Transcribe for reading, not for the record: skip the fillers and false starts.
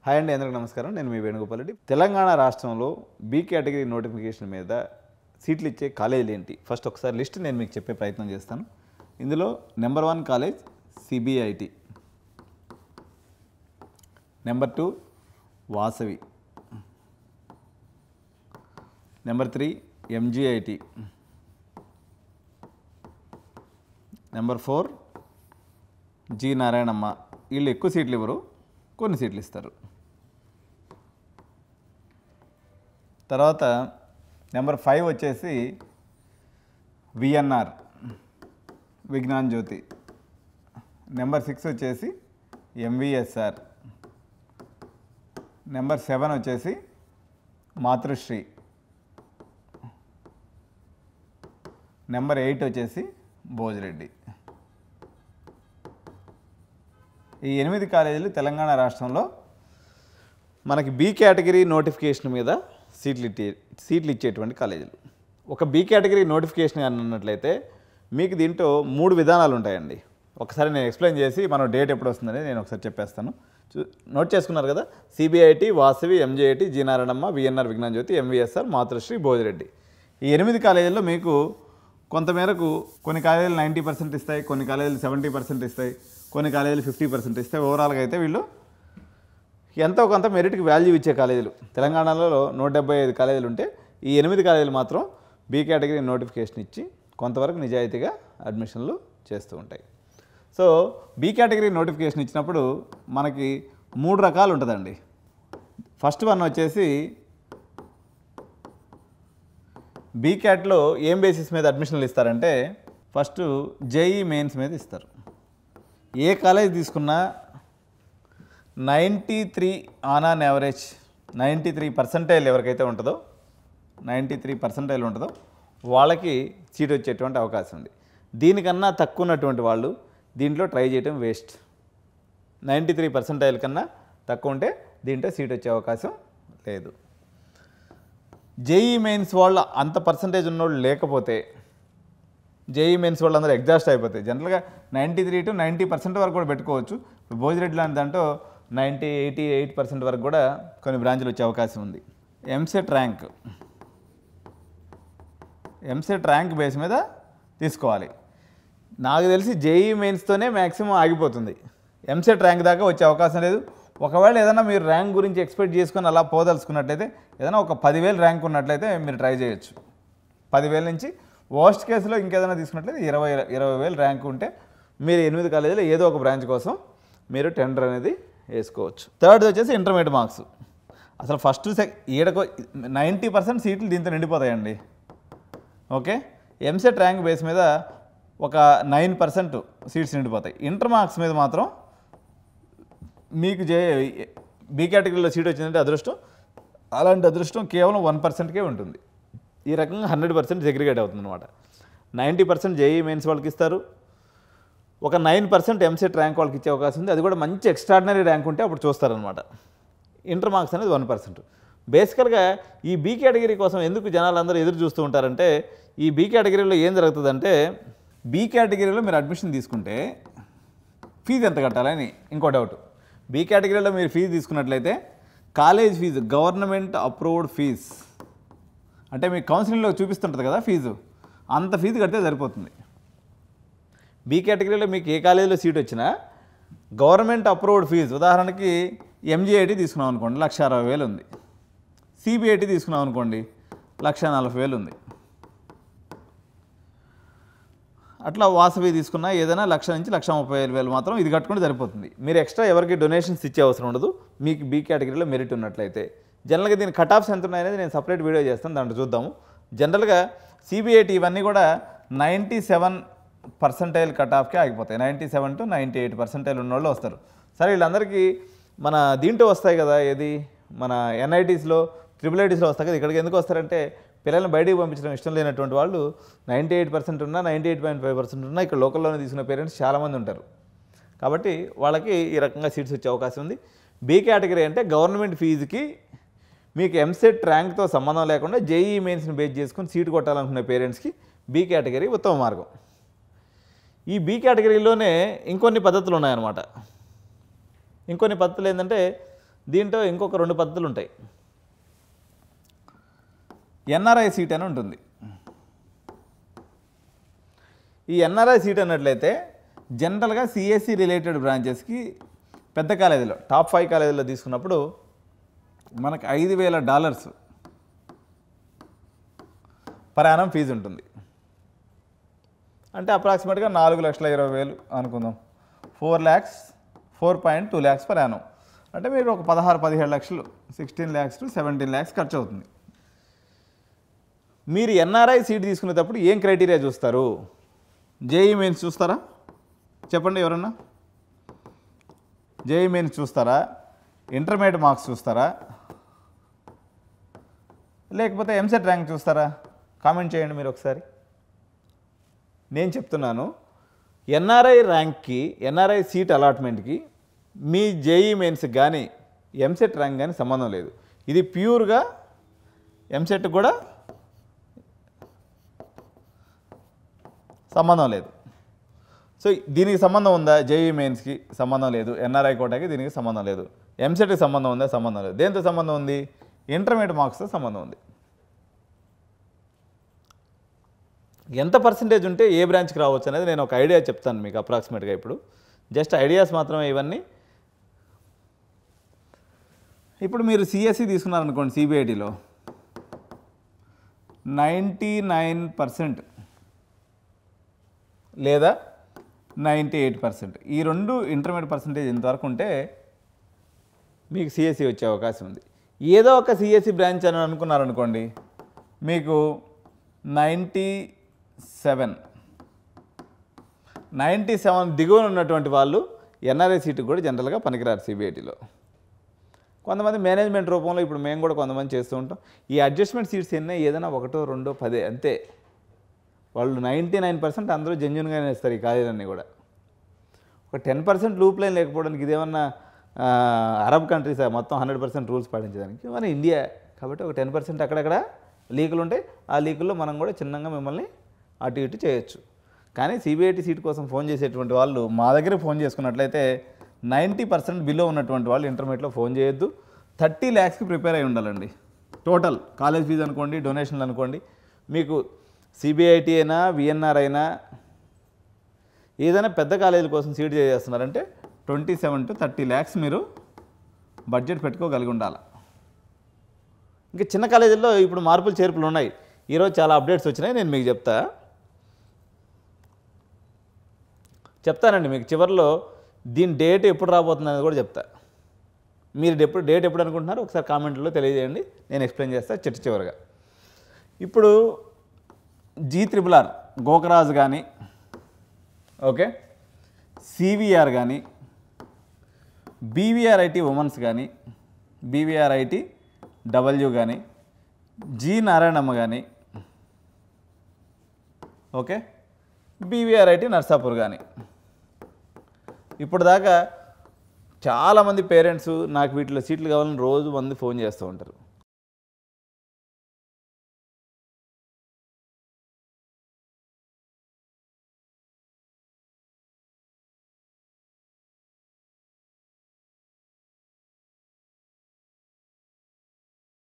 Hi అండి, అందరికీ నమస్కారం. నేను మీ వేణుగోపాల్ రెడ్డి. తెలంగాణ రాష్ట్రంలో బి కేటగిరీ నోటిఫికేషన్ మీద సీట్లు ఇచ్చే కాలేజీలు ఏంటి ఫస్ట్ ఒకసారి లిస్ట్ నేను మీకు చెప్పే ప్రయత్నం చేస్తాను. ఇందులో number 1 college CBIT, number 2 Vasavi, number 3 MGIT, number 4 G Narayanamma. వీళ్ళు ఎక్కువ సీట్లు ఇవ్వరు, కొన్ని సీట్లు ఇస్తారు. తర్వాత నెంబర్ 5 వచ్చేసి విఎన్ఆర్ విజ్ఞాన్ జ్యోతి, నెంబర్ 6 వచ్చేసి ఎంవిఎస్ఆర్, నెంబర్ 7 వచ్చేసి మాతృశ్రీ, నెంబర్ 8 వచ్చేసి భోజిరెడ్డి. ఈ 8 కాలేజీలు తెలంగాణ రాష్ట్రంలో మనకి బి కేటగిరీ నోటిఫికేషన్ మీద సీట్లు ఇచ్చేటువంటి కాలేజీలు. ఒక బి కేటగిరీ నోటిఫికేషన్ అన్నట్లయితే మీకు దీంట్లో 3 విధానాలు ఉంటాయండి. ఒకసారి నేను ఎక్స్ప్లెయిన్ చేసి మనం డేట్ ఎప్పుడు వస్తుందని నేను ఒకసారి చెప్పేస్తాను. నోట్ చేసుకున్నారు కదా. CBIT, Vasavi, MJIT, G Narayanamma, VNR Vignan Jyothi, MVSR, Matrusri, Bhojireddy. ఈ 8 కాలేజీల్లో మీకు కొంతమేరకు కొన్ని కాలేజీలు 90% ఇస్తాయి, కొన్ని కాలేజీలు 70% ఇస్తాయి, కొన్ని కాలేజీలు 50% ఇస్తాయి. ఓవరాల్గా అయితే వీళ్ళు ఎంతో కొంత మెరిట్కి వాల్యూ ఇచ్చే కాలేజీలు. తెలంగాణలో 175 కాలేజీలు ఉంటే ఈ 8 కాలేజీలు మాత్రం బి కేటగిరీ నోటిఫికేషన్ ఇచ్చి కొంతవరకు నిజాయితీగా అడ్మిషన్లు చేస్తూ ఉంటాయి. సో బి కేటగిరీ నోటిఫికేషన్ ఇచ్చినప్పుడు మనకి 3 రకాలు ఉంటుందండి. ఫస్ట్ వన్ వచ్చేసి బి క్యాట్లో ఏం బేసిస్ మీద అడ్మిషన్లు ఇస్తారంటే ఫస్ట్ జేఈ మెయిన్స్ మీద ఇస్తారు. ఏ కాలేజ్ తీసుకున్నా 93 ఆన్ యావరేజ్ 93% ఎవరికైతే ఉంటుందో 93% ఉంటుందో వాళ్ళకి సీట్ వచ్చేటువంటి అవకాశం ఉంది. దీనికన్నా తక్కువ ఉన్నటువంటి వాళ్ళు దీంట్లో ట్రై చేయడం వేస్ట్. 93% కన్నా తక్కువ ఉంటే దీంట్లో సీట్ వచ్చే అవకాశం లేదు. జేఈ మెయిన్స్ వాళ్ళు అంత పర్సంటేజ్ ఉన్నోళ్ళు లేకపోతే జేఈ మెయిన్స్ వాళ్ళు అందరూ ఎగ్జాస్ట్ అయిపోతాయి. జనరల్గా 93 to 90% వరకు కూడా పెట్టుకోవచ్చు. భోజిరెడ్డి లాంటి దాంట్లో 88% వరకు కూడా కొన్ని బ్రాంచ్లు వచ్చే అవకాశం ఉంది. ఎంసెట్ ర్యాంక్ బేస్ మీద తీసుకోవాలి. నాకు తెలిసి జేఈ మెయిన్స్తోనే మ్యాక్సిమం ఆగిపోతుంది. ఎంసెట్ ర్యాంక్ దాకా వచ్చే అవకాశం లేదు. ఒకవేళ ఏదైనా మీరు ర్యాంక్ గురించి ఎక్స్పెక్ట్ చేసుకొని అలా పోదలుచుకున్నట్లయితే ఏదైనా ఒక 10,000 ర్యాంక్ ఉన్నట్లయితే మీరు ట్రై చేయొచ్చు. 10,000 నుంచి వర్స్ట్ కేసులో ఇంకేదైనా తీసుకున్నట్లయితే 20,000 ర్యాంక్ ఉంటే మీరు 8 కాలేజీలో ఏదో ఒక బ్రాంచ్ కోసం మీరు టెండర్ అనేది వేసుకోవచ్చు. థర్డ్ వచ్చేసి ఇంటర్మీడియట్ మార్క్స్. అసలు ఫస్ట్ ఈడకు 90% సీట్లు దీంతో నిండిపోతాయండి. ఓకే, ఎంసెట్ ర్యాంక్ బేస్ మీద ఒక 9% సీట్స్ నిండిపోతాయి. ఇంటర్ మార్క్స్ మీద మాత్రం మీకు బి కేటగిరీలో సీట్ వచ్చిందంటే అదృష్టం. అలాంటి అదృష్టం కేవలం 1%కే ఉంటుంది. ఈ రకంగా 100% సెగ్రిగేట్ అవుతుంది అనమాట. 90% జేఈ మెయిన్స్ వాళ్ళకి ఇస్తారు, ఒక 9% ఎంసెట్ ర్యాంక్ వాళ్ళకి ఇచ్చే అవకాశం ఉంది. అది కూడా మంచి ఎక్స్ట్రాడినరీ ర్యాంక్ ఉంటే అప్పుడు చూస్తారనమాట. ఇంటర్ మార్క్స్ అనేది 1%. బేసికల్గా ఈ బి కేటగిరీ కోసం ఎందుకు జనాలు అందరూ ఎదురు చూస్తూ ఉంటారంటే ఈ బి కేటగిరీలో ఏం జరుగుతుందంటే బి కేటగిరీలో మీరు అడ్మిషన్ తీసుకుంటే ఫీజు ఎంత కట్టాలని ఇంకో డౌట్. బి కేటగిరీలో మీరు ఫీజు తీసుకున్నట్లయితే college fees government approved fees అంటే మీకు కౌన్సిలింగ్లో చూపిస్తుంటుంది కదా ఫీజు, అంత ఫీజు కడితే సరిపోతుంది. బి కేటగిరీలో మీకు ఏ కాలేజీలో సీట్ వచ్చినా గవర్నమెంట్ అప్రూవ్డ్ ఫీజు, ఉదాహరణకి ఎంజిఐటి తీసుకున్నాం అనుకోండి 1,60,000 ఉంది, సిబిఐటి తీసుకున్నాం అనుకోండి 1,40,000 ఉంది. అట్లా వాసవి తీసుకున్నా ఏదైనా 1,00,000 నుంచి 1,35,000 మాత్రం ఇది కట్టుకుంటే సరిపోతుంది. మీరు ఎక్స్ట్రా ఎవరికి డొనేషన్స్ ఇచ్చే అవసరం ఉండదు మీకు బి కేటగిరీలో మెరిట్ ఉన్నట్లయితే. జనరల్గా దీని కట్ ఆఫ్స్ ఎంత ఉన్నాయనేది నేను సపరేట్ వీడియో చేస్తాను, దాంట్లో చూద్దాము. జనరల్గా సిబిఐటి ఇవన్నీ కూడా 97% కట్ ఆఫ్కే ఆగిపోతాయి. 97 to 98% ఉన్న వాళ్ళు వస్తారు. సరే, వీళ్ళందరికీ మన దీంట్లో వస్తాయి కదా, ఏది మన ఎన్ఐటీస్లో ట్రిపుల్ ఐటీస్లో వస్తాయి కదా. ఇక్కడికి ఎందుకు వస్తారంటే పిల్లల్ని బయటికి పంపించడం ఇష్టం లేనటువంటి వాళ్ళు 98% ఉన్నా 98.5% ఉన్నా ఇక్కడ లోకల్లోనే తీసుకున్న పేరెంట్స్ చాలామంది ఉంటారు. కాబట్టి వాళ్ళకి ఈ రకంగా సీట్స్ వచ్చే అవకాశం ఉంది. బి కేటగిరీ అంటే గవర్నమెంట్ ఫీజుకి మీకు ఎంసెట్ ర్యాంక్తో సంబంధం లేకుండా జేఈ మెయిన్స్ని బేస్ చేసుకుని సీటు కొట్టాలనుకునే పేరెంట్స్కి బి కేటగిరీ ఉత్తమ మార్గం. ఈ బి కేటగిరీలోనే ఇంకొన్ని పద్ధతులు ఉన్నాయన్నమాట. ఇంకొన్ని పద్ధతులు ఏంటంటే దీంట్లో ఇంకొక 2 పద్ధతులు ఉంటాయి. ఎన్ఆర్ఐ సీట్ అని ఉంటుంది. ఈ ఎన్ఆర్ఐ సీట్ అన్నట్లయితే జనరల్గా సిఎస్సి రిలేటెడ్ బ్రాంచెస్కి పెద్ద కాలేజీలో టాప్ 5 కాలేజీలో తీసుకున్నప్పుడు మనకు $5,000 పర్ యానం ఫీజు ఉంటుంది. అంటే అప్రాక్సిమేట్గా 4,20,000 అనుకుందాం. 4.2 lakhs పర్ యానం. అంటే మీరు ఒక 16-17 లక్షలు 16 lakhs to 17 lakhs ఖర్చు అవుతుంది. మీరు ఎన్ఆర్ఐ సీట్ తీసుకునేటప్పుడు ఏం క్రైటీరియా చూస్తారు? జేఈ మెయిన్స్ చూస్తారా? చెప్పండి ఎవరన్నా. జేఈ మెయిన్స్ చూస్తారా? ఇంటర్మీడియట్ మార్క్స్ చూస్తారా? లేకపోతే ఎంసెట్ ర్యాంక్ చూస్తారా? కామెంట్ చేయండి మీరు ఒకసారి. నేను చెప్తున్నాను, ఎన్ఆర్ఐ ర్యాంక్కి ఎన్ఆర్ఐ సీట్ అలాట్మెంట్కి మీ జేఈ మెయిన్స్కి కానీ ఎంసెట్ ర్యాంక్ కానీ సంబంధం లేదు. ఇది ప్యూర్గా ఎంసెట్ కూడా సంబంధం లేదు. సో దీనికి సంబంధం ఉందా? జేఈ మెయిన్స్కి సంబంధం లేదు, ఎన్ఆర్ఐ కోటాకి దీనికి సంబంధం లేదు. ఎంసెట్కి సంబంధం ఉందా? సంబంధం లేదు. దేంతో సంబంధం ఉంది? ఇంటర్మీడియట్ మార్క్స్తో సంబంధం ఉంది. ఎంత పర్సంటేజ్ ఉంటే ఏ బ్రాంచ్కి రావచ్చు అనేది నేను ఒక ఐడియా చెప్తాను మీకు అప్రాక్సిమేట్గా. ఇప్పుడు జస్ట్ ఐడియాస్ మాత్రమే ఇవన్నీ. ఇప్పుడు మీరు సిఎస్సి తీసుకున్నారనుకోండి, సిబిఐటిలో 99% లేదా 98%, ఈ 2 ఇంటర్మీడియట్ పర్సంటేజ్ ఎంతవరకు ఉంటే మీకు సిఎస్సి వచ్చే అవకాశం ఉంది. ఏదో ఒక సిఎస్సి బ్రాంచ్ అని అనుకున్నారనుకోండి, మీకు 97 దిగువన ఉన్నటువంటి వాళ్ళు ఎన్ఆర్ఐ సీటుకు కూడా జనరల్గా పనికిరారు సిబిఐటిలో. కొంతమంది మేనేజ్మెంట్ రూపంలో ఇప్పుడు మేము కూడా కొంతమంది చేస్తూ ఉంటాం. ఈ అడ్జస్ట్మెంట్ సీట్స్ ఎన్నో ఏదైనా 1, 2, 10 అంతే. వాళ్ళు 99% అందరూ జెన్యున్గానే ఇస్తారు ఈ కాలేజీలన్నీ కూడా. ఒక 10% లూప్ లైన్ లేకపోవడానికి ఇదేమన్నా అరబ్ కంట్రీస్ మొత్తం 100% రూల్స్ పాటించడానికి? మన ఇండియా కాబట్టి ఒక 10% అక్కడక్కడ లీకులు ఉంటాయి. ఆ లీకుల్లో మనం కూడా చిన్నగా మిమ్మల్ని అటు ఇటు చేయొచ్చు. కానీ సిబిఐటి సీట్ కోసం ఫోన్ చేసేటువంటి వాళ్ళు మా దగ్గర ఫోన్ చేసుకున్నట్లయితే 90% బిలో ఉన్నటువంటి వాళ్ళు ఇంటర్మీడియట్లో ఫోన్ చేయొద్దు. 30 lakhsకి ప్రిపేర్ అయి ఉండాలండి. టోటల్ కాలేజ్ ఫీజు అనుకోండి, డొనేషన్లు అనుకోండి. మీకు సిబిఐటి అయినా విఎన్ఆర్ అయినా ఏదైనా పెద్ద కాలేజీల కోసం సీట్ చేస్తున్నారంటే 27 to 30 lakhs మీరు బడ్జెట్ పెట్టుకోగలిగి ఉండాలి. ఇంకా చిన్న కాలేజీల్లో ఇప్పుడు మార్పులు చేర్పులు ఉన్నాయి. ఈరోజు చాలా అప్డేట్స్ వచ్చినాయి, నేను మీకు చెప్తానండి. మీకు చివరిలో దీని డేట్ ఎప్పుడు రాబోతుంది అనేది కూడా చెప్తా. మీరు డేట్ ఎప్పుడు అనుకుంటున్నారు ఒకసారి కామెంట్లో తెలియజేయండి, నేను ఎక్స్ప్లెయిన్ చేస్తాను చివరిగా. ఇప్పుడు G-RRR గోకరాజు కానీ, ఓకే, సివిఆర్ కానీ, బీవీఆర్ఐటి ఉమెన్స్ కానీ, బీవీఆర్ఐటి డబ్ల్యూ కానీ, జి నారాయణమ్మ కానీ, ఓకే, బీవీఆర్ఐటి నర్సాపూర్ కానీ, ఇప్పుడు దాకా చాలామంది పేరెంట్స్ నాకు వీటిలో సీట్లు కావాలని రోజు మంది ఫోన్ చేస్తూ ఉంటారు.